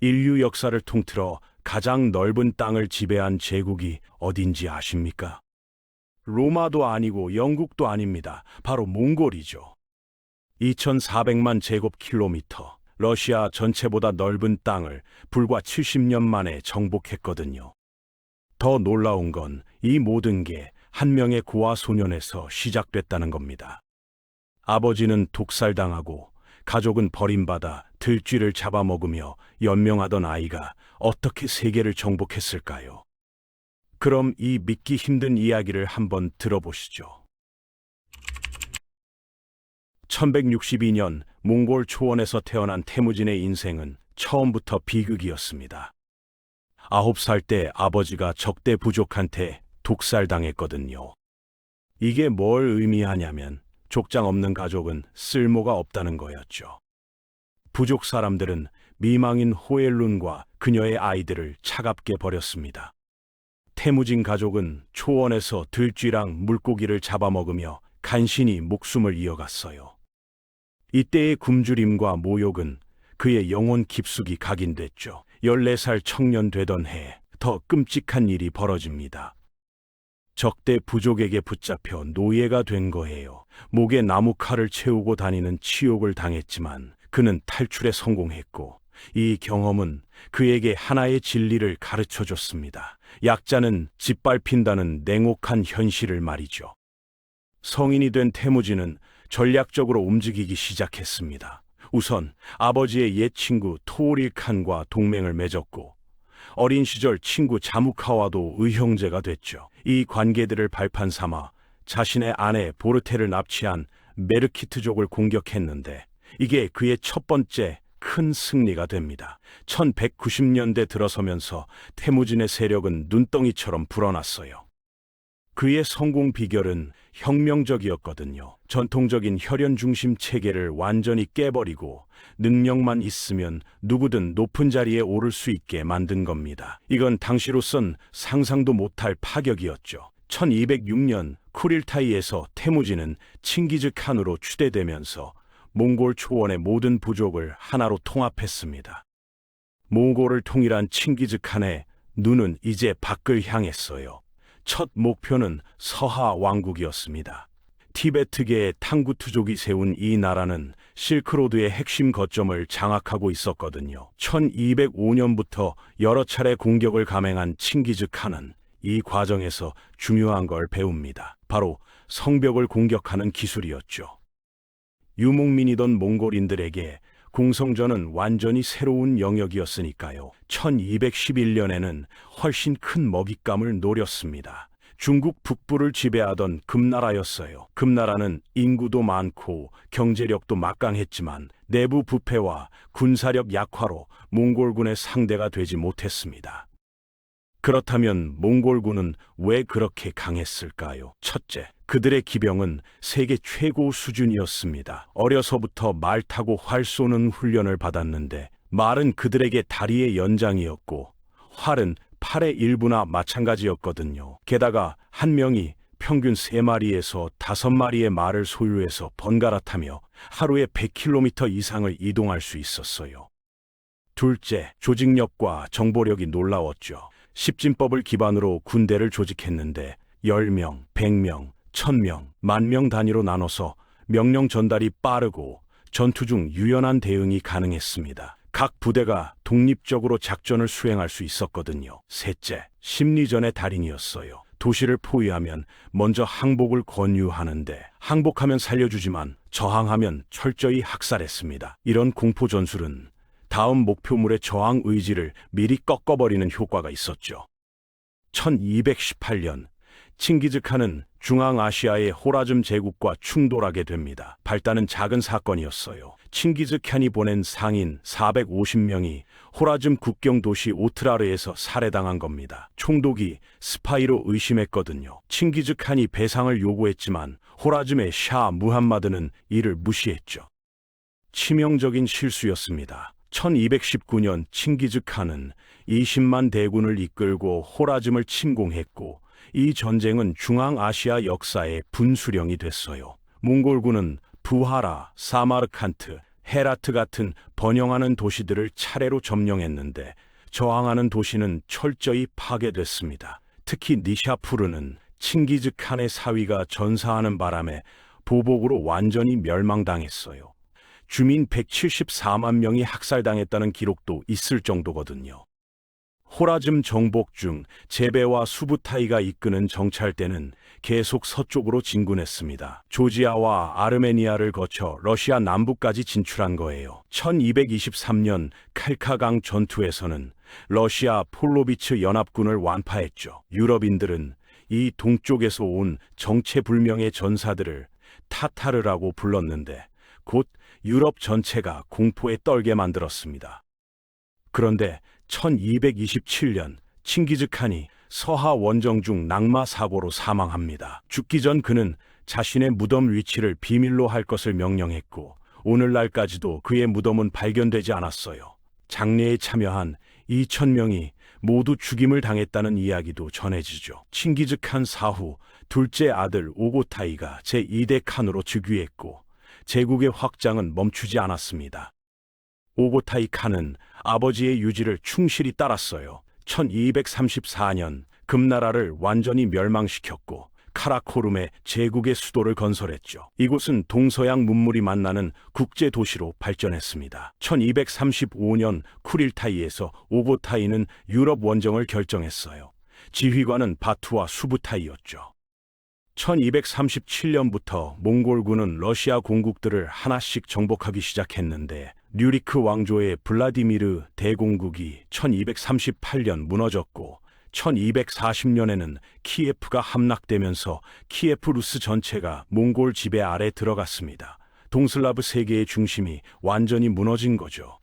인류 역사를 통틀어 가장 넓은 땅을 지배한 제국이 어딘지 아십니까? 로마도 아니고 영국도 아닙니다. 바로 몽골이죠. 2400만 제곱킬로미터, 러시아 전체보다 넓은 땅을 불과 70년 만에 정복했거든요. 더 놀라운 건 이 모든 게 한 명의 고아 소년에서 시작됐다는 겁니다. 아버지는 독살당하고 가족은 버림받아 들쥐를 잡아먹으며 연명하던 아이가 어떻게 세계를 정복했을까요? 그럼 이 믿기 힘든 이야기를 한번 들어보시죠. 1162년 몽골 초원에서 태어난 태무진의 인생은 처음부터 비극이었습니다. 9살 때 아버지가 적대 부족한테 독살당했거든요. 이게 뭘 의미하냐면 족장 없는 가족은 쓸모가 없다는 거였죠. 부족 사람들은 미망인 호엘룬과 그녀의 아이들을 차갑게 버렸습니다. 태무진 가족은 초원에서 들쥐랑 물고기를 잡아먹으며 간신히 목숨을 이어갔어요. 이때의 굶주림과 모욕은 그의 영혼 깊숙이 각인됐죠. 14살 청년 되던 해 더 끔찍한 일이 벌어집니다. 적대 부족에게 붙잡혀 노예가 된 거예요. 목에 나무칼을 채우고 다니는 치욕을 당했지만 그는 탈출에 성공했고 이 경험은 그에게 하나의 진리를 가르쳐 줬습니다. 약자는 짓밟힌다는 냉혹한 현실을 말이죠. 성인이 된 태무진은 전략적으로 움직이기 시작했습니다. 우선 아버지의 옛 친구 토오릴칸과 동맹을 맺었고 어린 시절 친구 자무카와도 의형제가 됐죠. 이 관계들을 발판 삼아 자신의 아내 보르테를 납치한 메르키트족을 공격했는데 이게 그의 첫 번째 큰 승리가 됩니다. 1190년대 들어서면서 태무진의 세력은 눈덩이처럼 불어났어요. 그의 성공 비결은 혁명적이었거든요. 전통적인 혈연 중심 체계를 완전히 깨버리고 능력만 있으면 누구든 높은 자리에 오를 수 있게 만든 겁니다. 이건 당시로선 상상도 못할 파격이었죠. 1206년 쿠릴타이에서 태무진은 칭기즈 칸으로 추대되면서 몽골 초원의 모든 부족을 하나로 통합했습니다. 몽골을 통일한 칭기즈 칸의 눈은 이제 밖을 향했어요. 첫 목표는 서하 왕국이었습니다. 티베트계의 탕구투족이 세운 이 나라는 실크로드의 핵심 거점을 장악하고 있었거든요. 1205년부터 여러 차례 공격을 감행한 칭기즈 칸은 이 과정에서 중요한 걸 배웁니다. 바로 성벽을 공격하는 기술이었죠. 유목민이던 몽골인들에게 공성전은 완전히 새로운 영역이었으니까요. 1211년에는 훨씬 큰 먹잇감을 노렸습니다. 중국 북부를 지배하던 금나라였어요. 금나라는 인구도 많고 경제력도 막강했지만 내부 부패와 군사력 약화로 몽골군의 상대가 되지 못했습니다. 그렇다면 몽골군은 왜 그렇게 강했을까요? 첫째, 그들의 기병은 세계 최고 수준이었습니다. 어려서부터 말 타고 활 쏘는 훈련을 받았는데 말은 그들에게 다리의 연장이었고 활은 팔의 일부나 마찬가지였거든요. 게다가 한 명이 평균 3마리에서 5마리의 말을 소유해서 번갈아 타며 하루에 100km 이상을 이동할 수 있었어요. 둘째, 조직력과 정보력이 놀라웠죠. 십진법을 기반으로 군대를 조직했는데 10명, 100명, 1000명, 10,000명 단위로 나눠서 명령 전달이 빠르고 전투 중 유연한 대응이 가능했습니다. 각 부대가 독립적으로 작전을 수행할 수 있었거든요. 셋째, 심리전의 달인이었어요. 도시를 포위하면 먼저 항복을 권유하는데 항복하면 살려주지만 저항하면 철저히 학살했습니다. 이런 공포 전술은 다음 목표물의 저항 의지를 미리 꺾어버리는 효과가 있었죠. 1218년 칭기즈 칸은 중앙아시아의 호라즘 제국과 충돌하게 됩니다. 발단은 작은 사건이었어요. 칭기즈 칸이 보낸 상인 450명이 호라즘 국경 도시 오트라르에서 살해당한 겁니다. 총독이 스파이로 의심했거든요. 칭기즈 칸이 배상을 요구했지만 호라즘의 샤 무함마드는 이를 무시했죠. 치명적인 실수였습니다. 1219년 칭기즈 칸은 20만 대군을 이끌고 호라즘을 침공했고 이 전쟁은 중앙아시아 역사의 분수령이 됐어요. 몽골군은 부하라, 사마르칸트, 헤라트 같은 번영하는 도시들을 차례로 점령했는데 저항하는 도시는 철저히 파괴됐습니다. 특히 니샤푸르는 칭기즈칸의 사위가 전사하는 바람에 보복으로 완전히 멸망당했어요. 주민 174만 명이 학살당했다는 기록도 있을 정도거든요. 호라즘 정복 중 제베와 수부타이가 이끄는 정찰대는 계속 서쪽으로 진군했습니다. 조지아와 아르메니아를 거쳐 러시아 남부까지 진출한 거예요. 1223년 칼카강 전투에서는 러시아 폴로비츠 연합군을 완파했죠. 유럽인들은 이 동쪽에서 온 정체불명의 전사들을 타타르라고 불렀는데 곧 유럽 전체가 공포에 떨게 만들었습니다. 그런데 1227년 칭기즈칸이 서하 원정 중 낙마 사고로 사망합니다. 죽기 전 그는 자신의 무덤 위치를 비밀로 할 것을 명령했고 오늘날까지도 그의 무덤은 발견되지 않았어요. 장례에 참여한 2,000명이 모두 죽임을 당했다는 이야기도 전해지죠. 칭기즈칸 사후 둘째 아들 오고타이가 제2대 칸으로 즉위했고 제국의 확장은 멈추지 않았습니다. 오고타이 칸은 아버지의 유지를 충실히 따랐어요. 1234년 금나라를 완전히 멸망시켰고 카라코룸에 제국의 수도를 건설했죠. 이곳은 동서양 문물이 만나는 국제 도시로 발전했습니다. 1235년 쿠릴타이에서 오고타이는 유럽 원정을 결정했어요. 지휘관은 바투와 수부타이였죠. 1237년부터 몽골군은 러시아 공국들을 하나씩 정복하기 시작했는데 류리크 왕조의 블라디미르 대공국이 1238년 무너졌고 1240년에는 키예프가 함락되면서 키예프 루스 전체가 몽골 지배 아래 들어갔습니다. 동슬라브 세계의 중심이 완전히 무너진 거죠.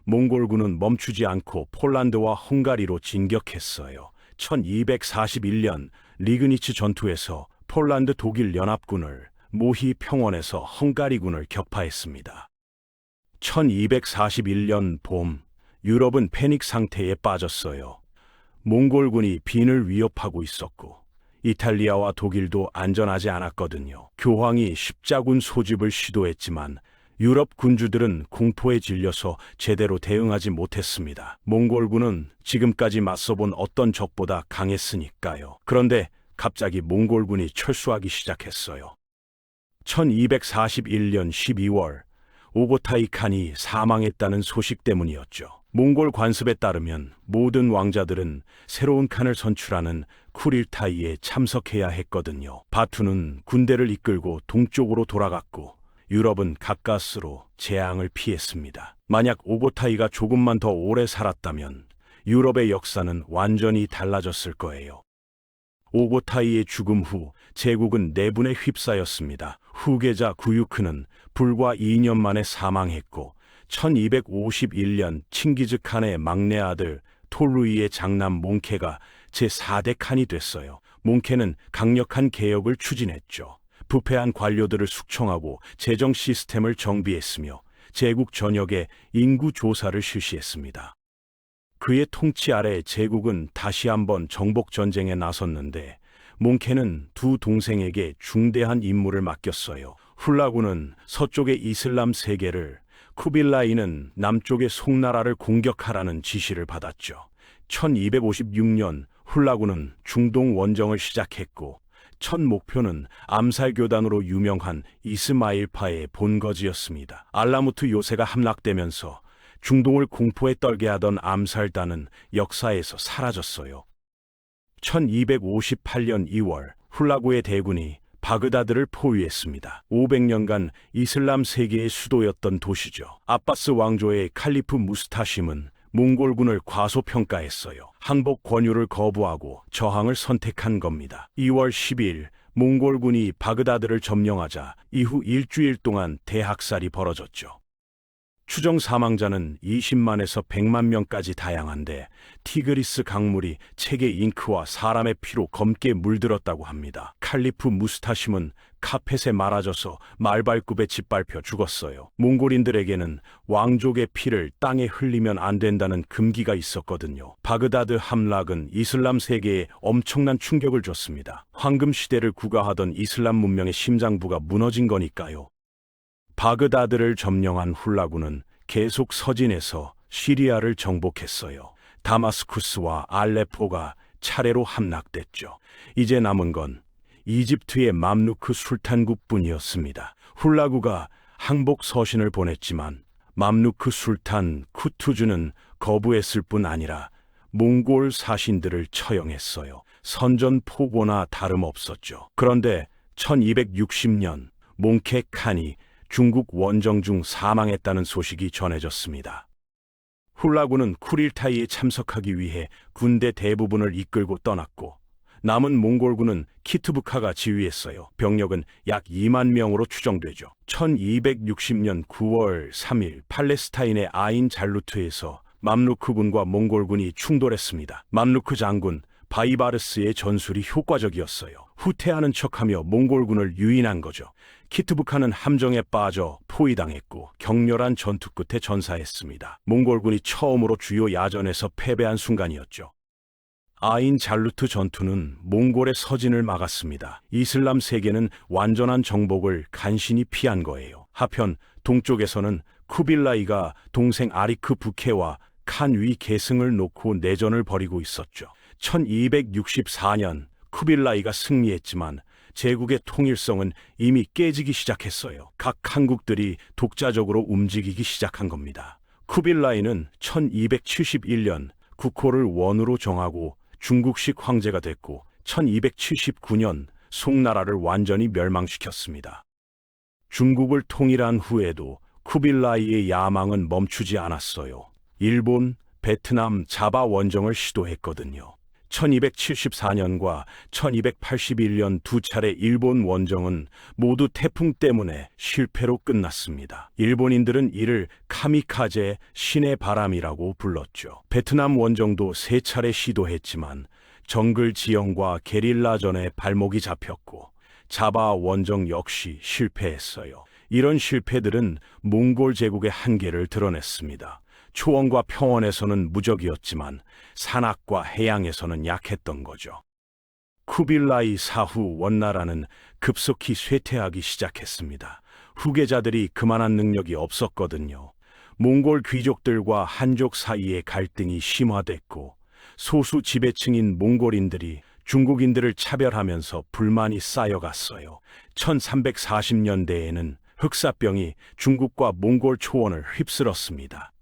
몽골군은 멈추지 않고 폴란드와 헝가리로 진격했어요. 1241년 리그니츠 전투에서 폴란드 독일 연합군을 모히 평원에서 헝가리군을 격파했습니다. 1241년 봄, 유럽은 패닉 상태에 빠졌어요. 몽골군이 빈을 위협하고 있었고 이탈리아와 독일도 안전하지 않았거든요. 교황이 십자군 소집을 시도했지만 유럽 군주들은 공포에 질려서 제대로 대응하지 못했습니다. 몽골군은 지금까지 맞서본 어떤 적보다 강했으니까요. 그런데 갑자기 몽골군이 철수하기 시작했어요. 1241년 12월 오고타이 칸이 사망했다는 소식 때문이었죠. 몽골 관습에 따르면 모든 왕자들은 새로운 칸을 선출하는 쿠릴타이에 참석해야 했거든요. 바투는 군대를 이끌고 동쪽으로 돌아갔고 유럽은 가까스로 재앙을 피했습니다. 만약 오고타이가 조금만 더 오래 살았다면 유럽의 역사는 완전히 달라졌을 거예요. 오고타이의 죽음 후 제국은 내분에 휩싸였습니다. 후계자 구유크는 불과 2년 만에 사망했고 1251년 칭기즈칸의 막내 아들 톨루이의 장남 몽케가 제4대 칸이 됐어요. 몽케는 강력한 개혁을 추진했죠. 부패한 관료들을 숙청하고 재정 시스템을 정비했으며 제국 전역에 인구 조사를 실시했습니다. 그의 통치 아래 제국은 다시 한번 정복 전쟁에 나섰는데 몽케는 두 동생에게 중대한 임무를 맡겼어요. 훌라구는 서쪽의 이슬람 세계를, 쿠빌라이는 남쪽의 송나라를 공격하라는 지시를 받았죠. 1256년 훌라구는 중동 원정을 시작했고 첫 목표는 암살교단으로 유명한 이스마일파의 본거지였습니다. 알라무트 요새가 함락되면서 중동을 공포에 떨게 하던 암살단은 역사에서 사라졌어요. 1258년 2월 훌라구의 대군이 바그다드를 포위했습니다. 500년간 이슬람 세계의 수도였던 도시죠. 아바스 왕조의 칼리프 무스타심은 몽골군을 과소평가했어요. 항복 권유를 거부하고 저항을 선택한 겁니다. 2월 10일 몽골군이 바그다드를 점령하자 이후 일주일 동안 대학살이 벌어졌죠. 추정 사망자는 20만에서 100만 명까지 다양한데 티그리스 강물이 책의 잉크와 사람의 피로 검게 물들었다고 합니다. 칼리프 무스타심은 카펫에 말아져서 말발굽에 짓밟혀 죽었어요. 몽골인들에게는 왕족의 피를 땅에 흘리면 안 된다는 금기가 있었거든요. 바그다드 함락은 이슬람 세계에 엄청난 충격을 줬습니다. 황금 시대를 구가하던 이슬람 문명의 심장부가 무너진 거니까요. 바그다드를 점령한 훌라구는 계속 서진해서 시리아를 정복했어요. 다마스쿠스와 알레포가 차례로 함락됐죠. 이제 남은 건 이집트의 맘루크 술탄국뿐이었습니다. 훌라구가 항복 서신을 보냈지만 맘루크 술탄 쿠투즈는 거부했을 뿐 아니라 몽골 사신들을 처형했어요. 선전포고나 다름없었죠. 그런데 1260년 몽케 칸이 중국 원정 중 사망했다는 소식이 전해졌습니다. 훌라구는 쿠릴타이에 참석하기 위해 군대 대부분을 이끌고 떠났고 남은 몽골군은 키트부카가 지휘했어요. 병력은 약 2만 명으로 추정되죠. 1260년 9월 3일 팔레스타인의 아인 잘루트에서 맘루크군과 몽골군이 충돌했습니다. 맘루크 장군 바이바르스의 전술이 효과적이었어요. 후퇴하는 척하며 몽골군을 유인한 거죠. 키트부카는 함정에 빠져 포위당했고 격렬한 전투 끝에 전사했습니다. 몽골군이 처음으로 주요 야전에서 패배한 순간이었죠. 아인 잘루트 전투는 몽골의 서진을 막았습니다. 이슬람 세계는 완전한 정복을 간신히 피한 거예요. 하편 동쪽에서는 쿠빌라이가 동생 아리크 부케와 칸 위 계승을 놓고 내전을 벌이고 있었죠. 1264년 쿠빌라이가 승리했지만 제국의 통일성은 이미 깨지기 시작했어요. 각 칸국들이 독자적으로 움직이기 시작한 겁니다. 쿠빌라이는 1271년 국호를 원으로 정하고 중국식 황제가 됐고 1279년 송나라를 완전히 멸망시켰습니다. 중국을 통일한 후에도 쿠빌라이의 야망은 멈추지 않았어요. 일본, 베트남 자바 원정을 시도했거든요. 1274년과 1281년 두 차례 일본 원정은 모두 태풍 때문에 실패로 끝났습니다. 일본인들은 이를 카미카제 신의 바람이라고 불렀죠. 베트남 원정도 세 차례 시도했지만 정글 지형과 게릴라전에 발목이 잡혔고 자바 원정 역시 실패했어요. 이런 실패들은 몽골 제국의 한계를 드러냈습니다. 초원과 평원에서는 무적이었지만 산악과 해양에서는 약했던 거죠. 쿠빌라이 사후 원나라는 급속히 쇠퇴하기 시작했습니다. 후계자들이 그만한 능력이 없었거든요. 몽골 귀족들과 한족 사이의 갈등이 심화됐고 소수 지배층인 몽골인들이 중국인들을 차별하면서 불만이 쌓여갔어요. 1340년대에는 흑사병이 중국과 몽골 초원을 휩쓸었습니다.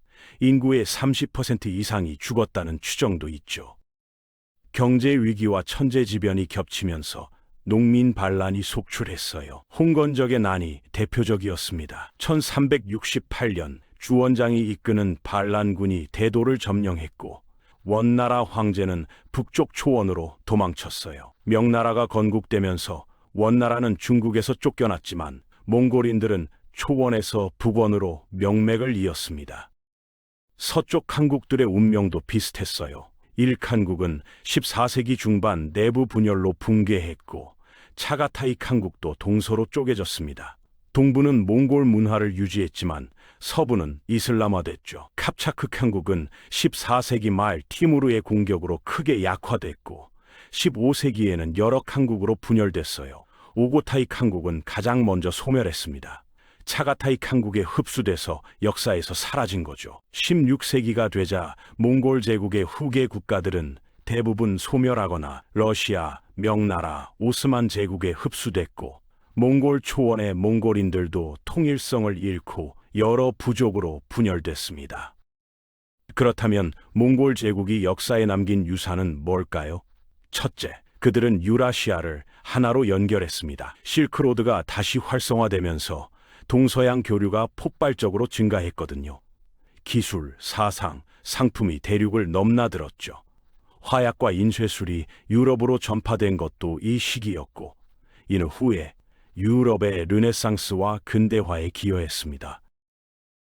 인구의 30% 이상이 죽었다는 추정도 있죠. 경제 위기와 천재지변이 겹치면서 농민 반란이 속출했어요. 홍건적의 난이 대표적이었습니다. 1368년 주원장이 이끄는 반란군이 대도를 점령했고 원나라 황제는 북쪽 초원으로 도망쳤어요. 명나라가 건국되면서 원나라는 중국에서 쫓겨났지만 몽골인들은 초원에서 북원으로 명맥을 이었습니다. 서쪽 한국들의 운명도 비슷했어요. 일칸국은 14세기 중반 내부 분열로 붕괴했고 차가타이 칸국도 동서로 쪼개졌습니다. 동부는 몽골 문화를 유지했지만 서부는 이슬람화됐죠. 캅차크 칸국은 14세기 말 티무르의 공격으로 크게 약화됐고 15세기에는 여러 칸국으로 분열됐어요. 오고타이 칸국은 가장 먼저 소멸했습니다. 차가타이 칸국에 흡수돼서 역사에서 사라진 거죠. 16세기가 되자 몽골 제국의 후계 국가들은 대부분 소멸하거나 러시아, 명나라, 오스만 제국에 흡수됐고 몽골 초원의 몽골인들도 통일성을 잃고 여러 부족으로 분열됐습니다. 그렇다면 몽골 제국이 역사에 남긴 유산은 뭘까요? 첫째, 그들은 유라시아를 하나로 연결했습니다. 실크로드가 다시 활성화되면서 동서양 교류가 폭발적으로 증가했거든요. 기술, 사상, 상품이 대륙을 넘나들었죠. 화약과 인쇄술이 유럽으로 전파된 것도 이 시기였고 이는 후에 유럽의 르네상스와 근대화에 기여했습니다.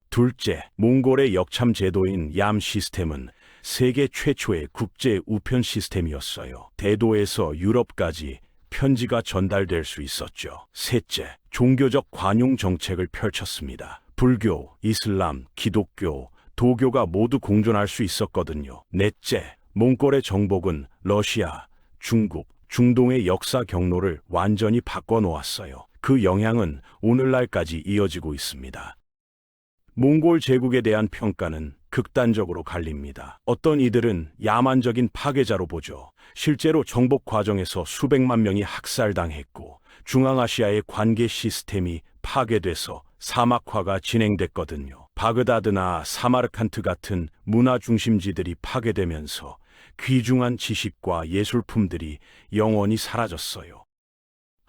둘째, 몽골의 역참 제도인 얌 시스템은 세계 최초의 국제 우편 시스템이었어요. 대도에서 유럽까지 편지가 전달될 수 있었죠. 셋째, 종교적 관용 정책을 펼쳤습니다. 불교, 이슬람, 기독교, 도교가 모두 공존할 수 있었거든요. 넷째, 몽골의 정복은 러시아, 중국, 중동의 역사 경로를 완전히 바꿔놓았어요. 그 영향은 오늘날까지 이어지고 있습니다. 몽골 제국에 대한 평가는 극단적으로 갈립니다. 어떤 이들은 야만적인 파괴자로 보죠. 실제로 정복 과정에서 수백만 명이 학살당했고 중앙아시아의 관계 시스템이 파괴돼서 사막화가 진행됐거든요. 바그다드나 사마르칸트 같은 문화 중심지들이 파괴되면서 귀중한 지식과 예술품들이 영원히 사라졌어요.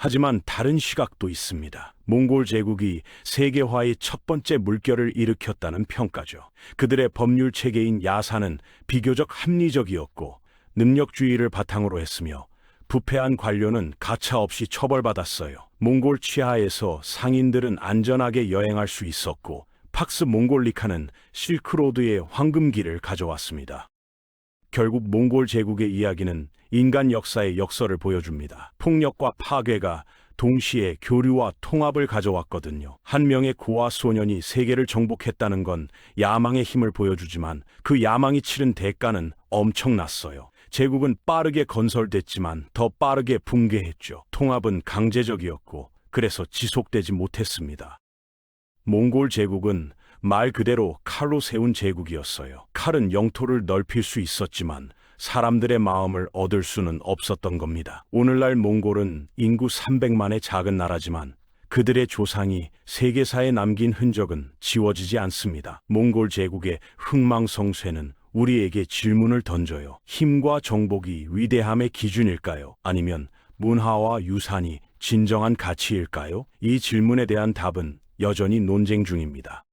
하지만 다른 시각도 있습니다. 몽골 제국이 세계화의 첫 번째 물결을 일으켰다는 평가죠. 그들의 법률 체계인 야사는 비교적 합리적이었고 능력주의를 바탕으로 했으며 부패한 관료는 가차없이 처벌받았어요. 몽골 치하에서 상인들은 안전하게 여행할 수 있었고 팍스 몽골리카는 실크로드의 황금기를 가져왔습니다. 결국 몽골 제국의 이야기는 인간 역사의 역설을 보여줍니다. 폭력과 파괴가 동시에 교류와 통합을 가져왔거든요. 한 명의 고아 소년이 세계를 정복했다는 건 야망의 힘을 보여주지만 그 야망이 치른 대가는 엄청났어요. 제국은 빠르게 건설됐지만 더 빠르게 붕괴했죠. 통합은 강제적이었고 그래서 지속되지 못했습니다. 몽골 제국은 말 그대로 칼로 세운 제국이었어요. 칼은 영토를 넓힐 수 있었지만 사람들의 마음을 얻을 수는 없었던 겁니다. 오늘날 몽골은 인구 300만의 작은 나라지만 그들의 조상이 세계사에 남긴 흔적은 지워지지 않습니다. 몽골 제국의 흥망성쇠는 우리에게 질문을 던져요. 힘과 정복이 위대함의 기준일까요? 아니면 문화와 유산이 진정한 가치일까요? 이 질문에 대한 답은 여전히 논쟁 중입니다.